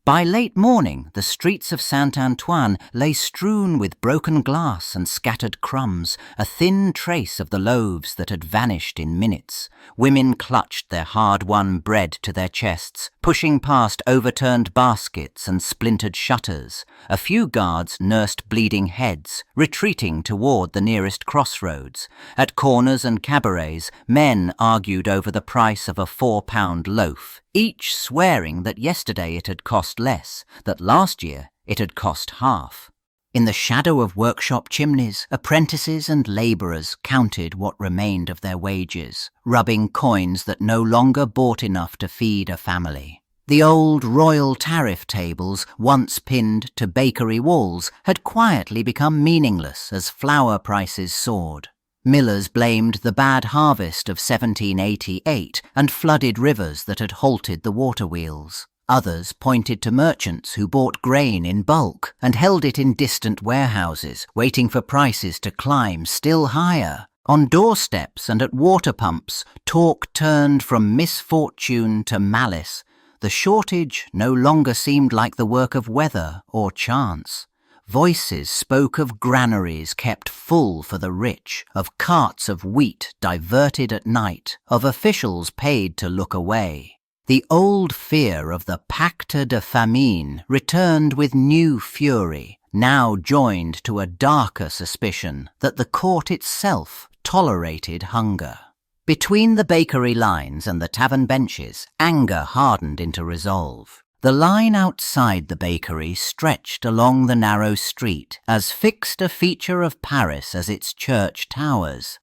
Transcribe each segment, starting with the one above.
By late morning, the streets of Saint-Antoine lay strewn with broken glass and scattered crumbs, a thin trace of the loaves that had vanished in minutes. Women clutched their hard-won bread to their chests, pushing past overturned baskets and splintered shutters. A few guards nursed bleeding heads, retreating toward the nearest crossroads. At corners and cabarets, men argued over the price of a 4-pound loaf, each swearing that yesterday it had cost less, that last year it had cost half. In the shadow of workshop chimneys, apprentices and labourers counted what remained of their wages, rubbing coins that no longer bought enough to feed a family. The old royal tariff tables, once pinned to bakery walls, had quietly become meaningless as flour prices soared. Millers blamed the bad harvest of 1788 and flooded rivers that had halted the water wheels. Others pointed to merchants who bought grain in bulk and held it in distant warehouses, waiting for prices to climb still higher. On doorsteps and at water pumps, talk turned from misfortune to malice. The shortage no longer seemed like the work of weather or chance. Voices spoke of granaries kept full for the rich, of carts of wheat diverted at night, of officials paid to look away. The old fear of the pacte de famine returned with new fury, now joined to a darker suspicion that the court itself tolerated hunger. Between the bakery lines and the tavern benches, anger hardened into resolve. The line outside the bakery stretched along the narrow street, as fixed a feature of Paris as its church towers.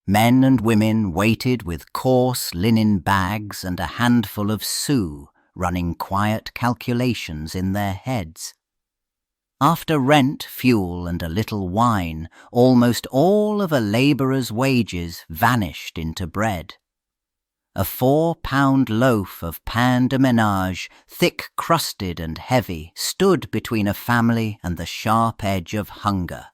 Men and women waited with coarse linen bags and a handful of sous, running quiet calculations in their heads. After rent, fuel, and a little wine, almost all of a labourer's wages vanished into bread. A 4-pound loaf of pain de ménage, thick-crusted and heavy, stood between a family and the sharp edge of hunger.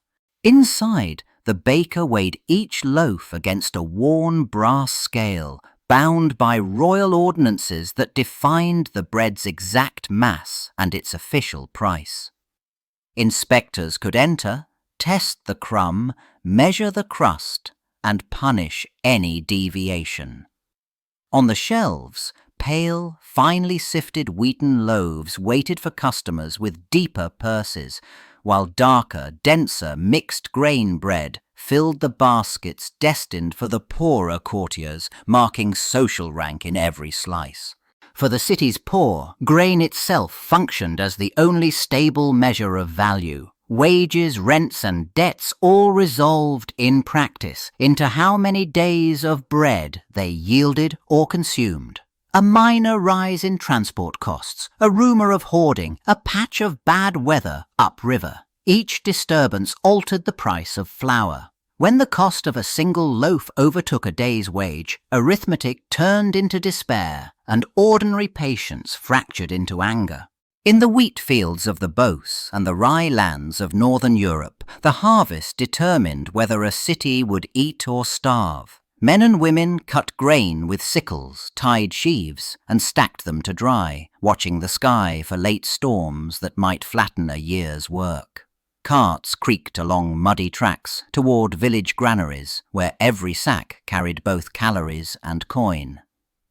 Inside, the baker weighed each loaf against a worn brass scale, bound by royal ordinances that defined the bread's exact mass and its official price. Inspectors could enter, test the crumb, measure the crust, and punish any deviation. On the shelves, pale, finely sifted wheaten loaves waited for customers with deeper purses, while darker, denser, mixed grain bread filled the baskets destined for the poorer courtiers, marking social rank in every slice. For the city's poor, grain itself functioned as the only stable measure of value. Wages, rents, and debts all resolved, in practice, into how many days of bread they yielded or consumed. A minor rise in transport costs, a rumour of hoarding, a patch of bad weather upriver. Each disturbance altered the price of flour. When the cost of a single loaf overtook a day's wage, arithmetic turned into despair, and ordinary patience fractured into anger. In the wheat fields of the Beauce and the rye lands of northern Europe, the harvest determined whether a city would eat or starve. Men and women cut grain with sickles, tied sheaves, and stacked them to dry, watching the sky for late storms that might flatten a year's work. Carts creaked along muddy tracks toward village granaries, where every sack carried both calories and coin.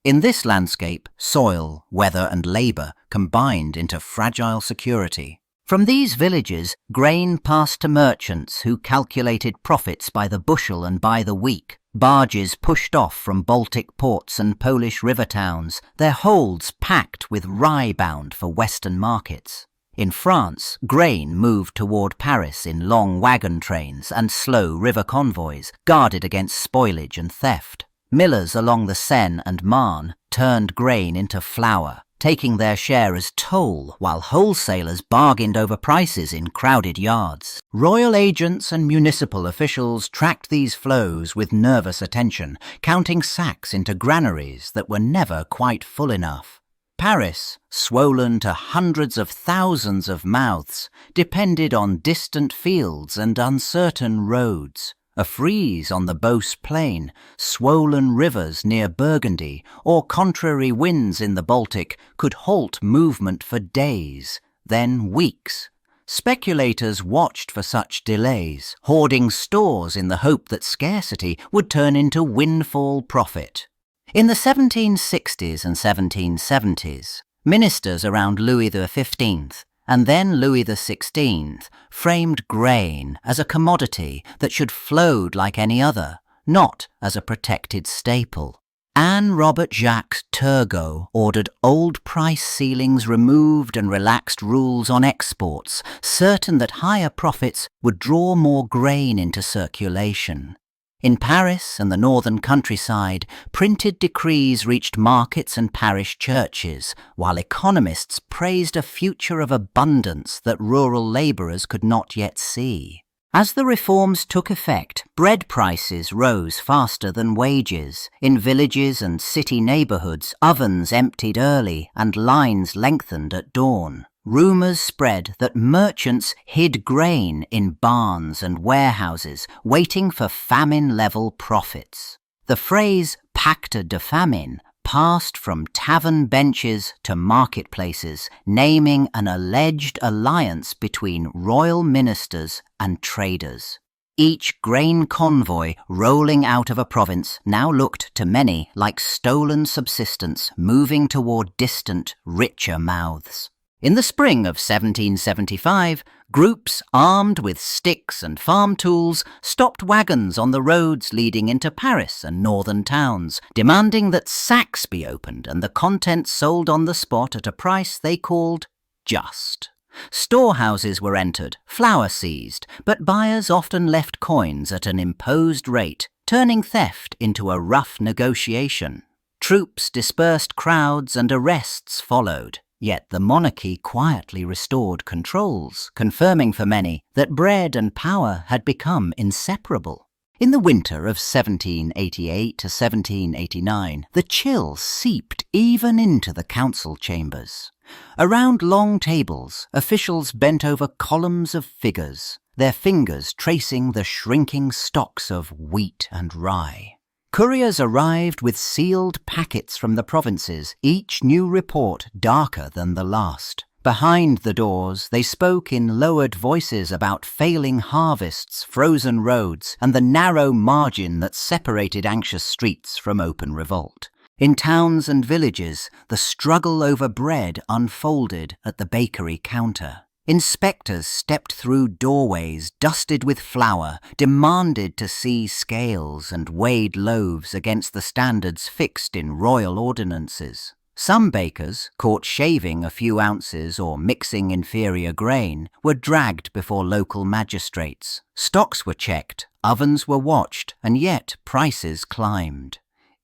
In this landscape, soil, weather, and labour combined into fragile security. From these villages, grain passed to merchants who calculated profits by the bushel and by the week. Barges pushed off from Baltic ports and Polish river towns, their holds packed with rye bound for Western markets. In France, grain moved toward Paris in long wagon trains and slow river convoys, guarded against spoilage and theft. Millers along the Seine and Marne turned grain into flour, taking their share as toll, while wholesalers bargained over prices in crowded yards. Royal agents and municipal officials tracked these flows with nervous attention, counting sacks into granaries that were never quite full enough. Paris, swollen to hundreds of thousands of mouths, depended on distant fields and uncertain roads. A freeze on the Beauce Plain, swollen rivers near Burgundy, or contrary winds in the Baltic could halt movement for days, then weeks. Speculators watched for such delays, hoarding stores in the hope that scarcity would turn into windfall profit. In the 1760s and 1770s, ministers around Louis XV and then Louis XVI framed grain as a commodity that should float like any other, not as a protected staple. Anne Robert Jacques Turgot ordered old price ceilings removed and relaxed rules on exports, certain that higher profits would draw more grain into circulation. In Paris and the northern countryside, printed decrees reached markets and parish churches, while economists praised a future of abundance that rural labourers could not yet see. As the reforms took effect, bread prices rose faster than wages. In villages and city neighbourhoods, ovens emptied early and lines lengthened at dawn. Rumours spread that merchants hid grain in barns and warehouses, waiting for famine-level profits. The phrase pacte de famine passed from tavern benches to marketplaces, naming an alleged alliance between royal ministers and traders. Each grain convoy rolling out of a province now looked to many like stolen subsistence moving toward distant, richer mouths. In the spring of 1775, groups armed with sticks and farm tools stopped wagons on the roads leading into Paris and northern towns, demanding that sacks be opened and the contents sold on the spot at a price they called just. Storehouses were entered, flour seized, but buyers often left coins at an imposed rate, turning theft into a rough negotiation. Troops dispersed crowds and arrests followed. Yet the monarchy quietly restored controls, confirming for many that bread and power had become inseparable. In the winter of 1788 to 1789, the chill seeped even into the council chambers. Around long tables, officials bent over columns of figures, their fingers tracing the shrinking stocks of wheat and rye. Couriers arrived with sealed packets from the provinces, each new report darker than the last. Behind the doors, they spoke in lowered voices about failing harvests, frozen roads, and the narrow margin that separated anxious streets from open revolt. In towns and villages, the struggle over bread unfolded at the bakery counter. Inspectors stepped through doorways dusted with flour, demanded to see scales and weighed loaves against the standards fixed in royal ordinances. Some bakers, caught shaving a few ounces or mixing inferior grain, were dragged before local magistrates. Stocks were checked, ovens were watched, and yet prices climbed.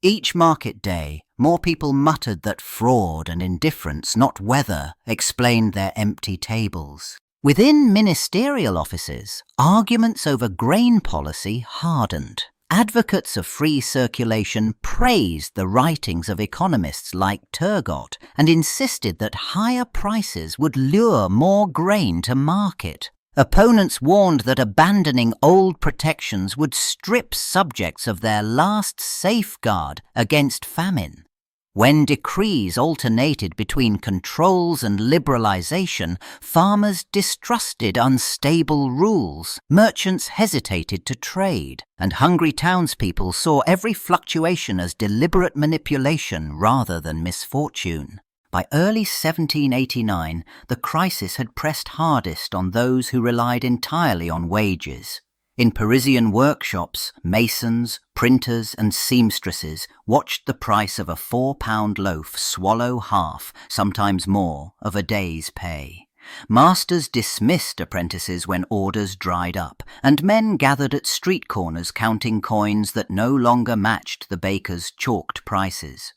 Each market day, more people muttered that fraud and indifference, not weather, explained their empty tables. Within ministerial offices, arguments over grain policy hardened. Advocates of free circulation praised the writings of economists like Turgot and insisted that higher prices would lure more grain to market. Opponents warned that abandoning old protections would strip subjects of their last safeguard against famine. When decrees alternated between controls and liberalization, farmers distrusted unstable rules, merchants hesitated to trade, and hungry townspeople saw every fluctuation as deliberate manipulation rather than misfortune. By early 1789, the crisis had pressed hardest on those who relied entirely on wages. In Parisian workshops, masons, printers and seamstresses watched the price of a £4 loaf swallow half, sometimes more, of a day's pay. Masters dismissed apprentices when orders dried up, and men gathered at street corners counting coins that no longer matched the baker's chalked prices.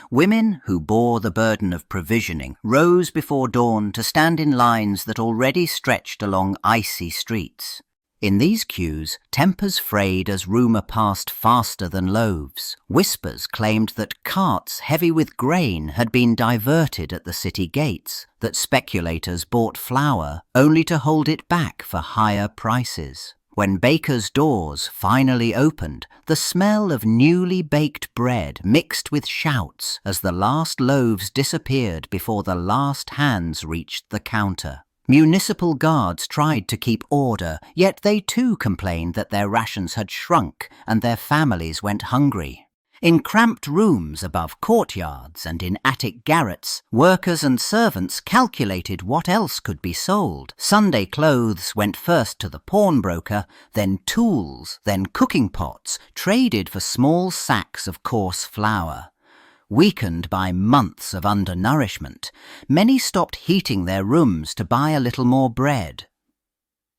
Women who bore the burden of provisioning rose before dawn to stand in lines that already stretched along icy streets. In these queues, tempers frayed as rumour passed faster than loaves. Whispers claimed that carts heavy with grain had been diverted at the city gates, that speculators bought flour only to hold it back for higher prices. When bakers' doors finally opened, the smell of newly baked bread mixed with shouts as the last loaves disappeared before the last hands reached the counter. Municipal guards tried to keep order, yet they too complained that their rations had shrunk and their families went hungry. In cramped rooms above courtyards and in attic garrets, workers and servants calculated what else could be sold. Sunday clothes went first to the pawnbroker, then tools, then cooking pots, traded for small sacks of coarse flour. Weakened by months of undernourishment, many stopped heating their rooms to buy a little more bread.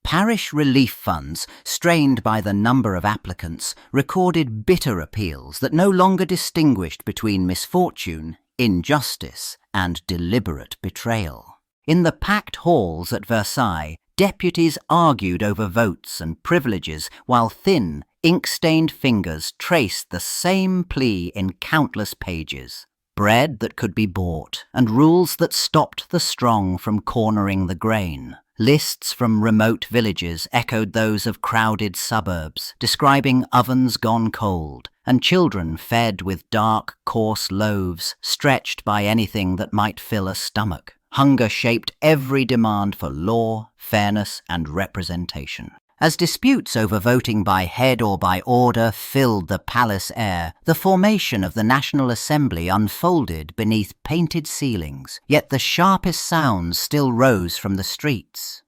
Parish relief funds, strained by the number of applicants, recorded bitter appeals that no longer distinguished between misfortune, injustice, and deliberate betrayal. In the packed halls at Versailles, deputies argued over votes and privileges while thin, ink-stained fingers traced the same plea in countless pages. Bread that could be bought, and rules that stopped the strong from cornering the grain. Lists from remote villages echoed those of crowded suburbs, describing ovens gone cold, and children fed with dark, coarse loaves, stretched by anything that might fill a stomach. Hunger shaped every demand for law, fairness, and representation. As disputes over voting by head or by order filled the palace air, the formation of the National Assembly unfolded beneath painted ceilings, yet the sharpest sounds still rose from the streets.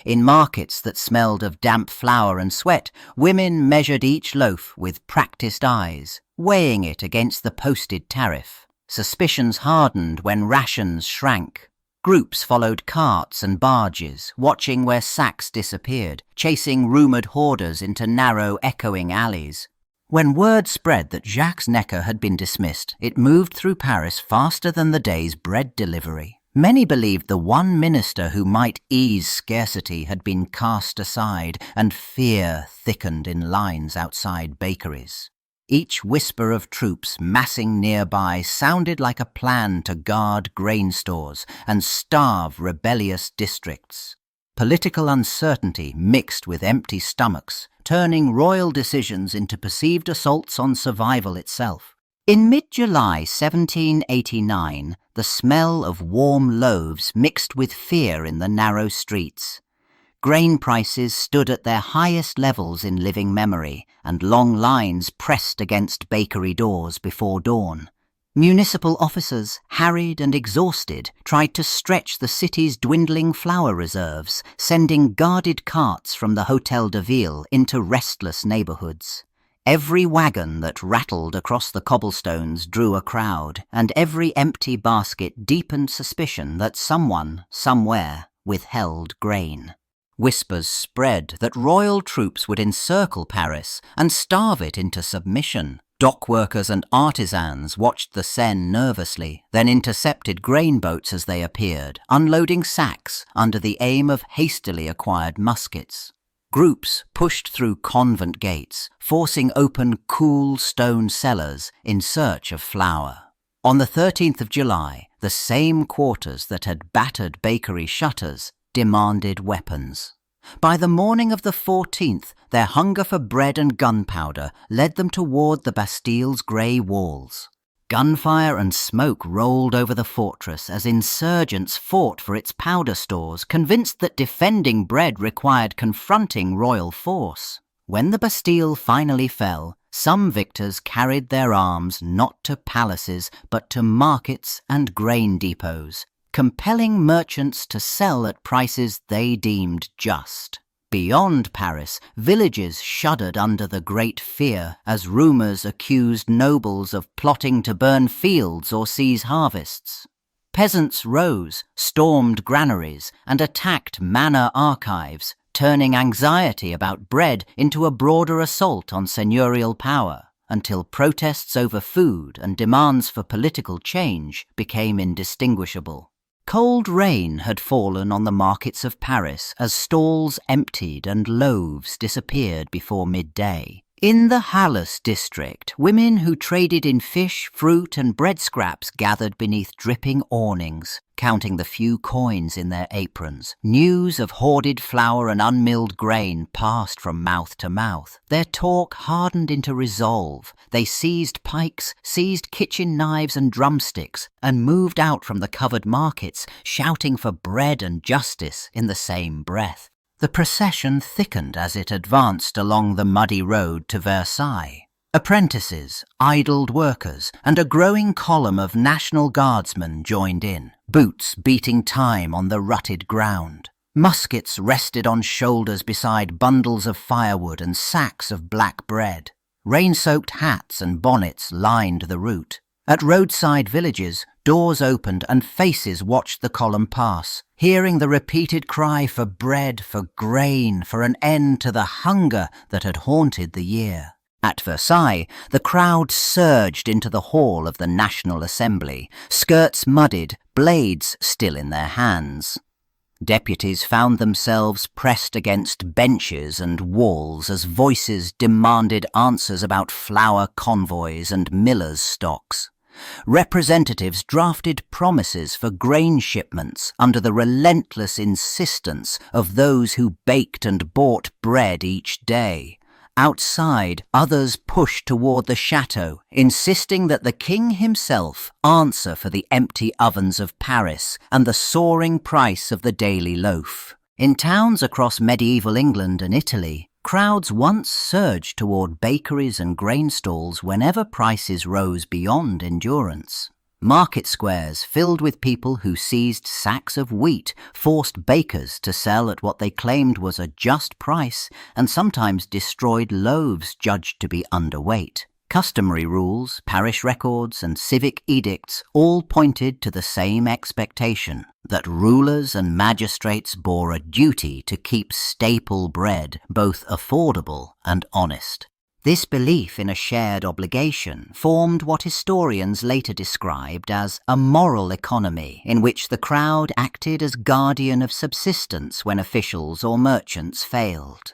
In markets that smelled of damp flour and sweat, women measured each loaf with practiced eyes, weighing it against the posted tariff. Suspicions hardened when rations shrank. Groups followed carts and barges, watching where sacks disappeared, chasing rumoured hoarders into narrow, echoing alleys. When word spread that Jacques Necker had been dismissed, it moved through Paris faster than the day's bread delivery. Many believed the one minister who might ease scarcity had been cast aside, and fear thickened in lines outside bakeries. Each whisper of troops massing nearby sounded like a plan to guard grain stores and starve rebellious districts. Political uncertainty mixed with empty stomachs, turning royal decisions into perceived assaults on survival itself. In mid-July 1789, the smell of warm loaves mixed with fear in the narrow streets. Grain prices stood at their highest levels in living memory, and long lines pressed against bakery doors before dawn. Municipal officers, harried and exhausted, tried to stretch the city's dwindling flour reserves, sending guarded carts from the Hôtel de Ville into restless neighbourhoods. Every wagon that rattled across the cobblestones drew a crowd, and every empty basket deepened suspicion that someone, somewhere, withheld grain. Whispers spread that royal troops would encircle Paris and starve it into submission. Dock workers and artisans watched the Seine nervously, then intercepted grain boats as they appeared, unloading sacks under the aim of hastily acquired muskets. Groups pushed through convent gates, forcing open cool stone cellars in search of flour. On the 13th of July, the same quarters that had battered bakery shutters demanded weapons. By the morning of the 14th, their hunger for bread and gunpowder led them toward the Bastille's grey walls. Gunfire and smoke rolled over the fortress as insurgents fought for its powder stores, convinced that defending bread required confronting royal force. When the Bastille finally fell, some victors carried their arms not to palaces but to markets and grain depots, compelling merchants to sell at prices they deemed just. Beyond Paris, villages shuddered under the great fear as rumours accused nobles of plotting to burn fields or seize harvests. Peasants rose, stormed granaries, and attacked manor archives, turning anxiety about bread into a broader assault on seigneurial power, until protests over food and demands for political change became indistinguishable. Cold rain had fallen on the markets of Paris as stalls emptied and loaves disappeared before midday. In the Halles district, women who traded in fish, fruit and bread scraps gathered beneath dripping awnings. counting the few coins in their aprons. News of hoarded flour and unmilled grain passed from mouth to mouth. Their talk hardened into resolve. They seized pikes, seized kitchen knives and drumsticks, and moved out from the covered markets, shouting for bread and justice in the same breath. The procession thickened as it advanced along the muddy road to Versailles. Apprentices, idled workers, and a growing column of National Guardsmen joined in, boots beating time on the rutted ground. Muskets rested on shoulders beside bundles of firewood and sacks of black bread. Rain-soaked hats and bonnets lined the route. At roadside villages, doors opened and faces watched the column pass, hearing the repeated cry for bread, for grain, for an end to the hunger that had haunted the year. At Versailles, the crowd surged into the hall of the National Assembly, skirts muddied, blades still in their hands. Deputies found themselves pressed against benches and walls as voices demanded answers about flour convoys and millers' stocks. Representatives drafted promises for grain shipments under the relentless insistence of those who baked and bought bread each day. Outside, others pushed toward the chateau, insisting that the king himself answer for the empty ovens of Paris and the soaring price of the daily loaf. In towns across medieval England and Italy, crowds once surged toward bakeries and grain stalls whenever prices rose beyond endurance. Market squares filled with people who seized sacks of wheat, forced bakers to sell at what they claimed was a just price, and sometimes destroyed loaves judged to be underweight. Customary rules, parish records, and civic edicts all pointed to the same expectation, that rulers and magistrates bore a duty to keep staple bread both affordable and honest. This belief in a shared obligation formed what historians later described as a moral economy, in which the crowd acted as guardian of subsistence when officials or merchants failed.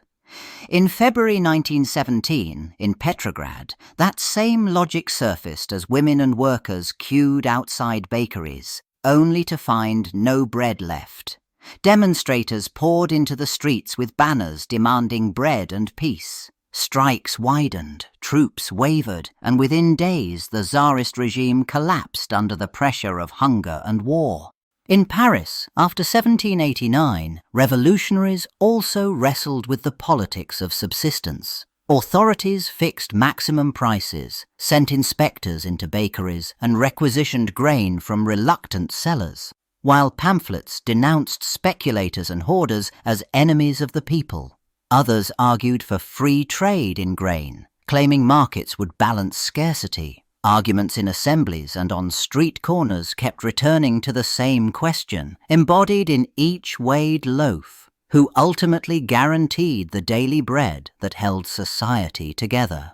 In February 1917, in Petrograd, that same logic surfaced as women and workers queued outside bakeries, only to find no bread left. Demonstrators poured into the streets with banners demanding bread and peace. Strikes widened, troops wavered, and within days the Tsarist regime collapsed under the pressure of hunger and war. In Paris, after 1789, revolutionaries also wrestled with the politics of subsistence. Authorities fixed maximum prices, sent inspectors into bakeries, and requisitioned grain from reluctant sellers, while pamphlets denounced speculators and hoarders as enemies of the people. Others argued for free trade in grain, claiming markets would balance scarcity. Arguments in assemblies and on street corners kept returning to the same question, embodied in each weighed loaf: who ultimately guaranteed the daily bread that held society together.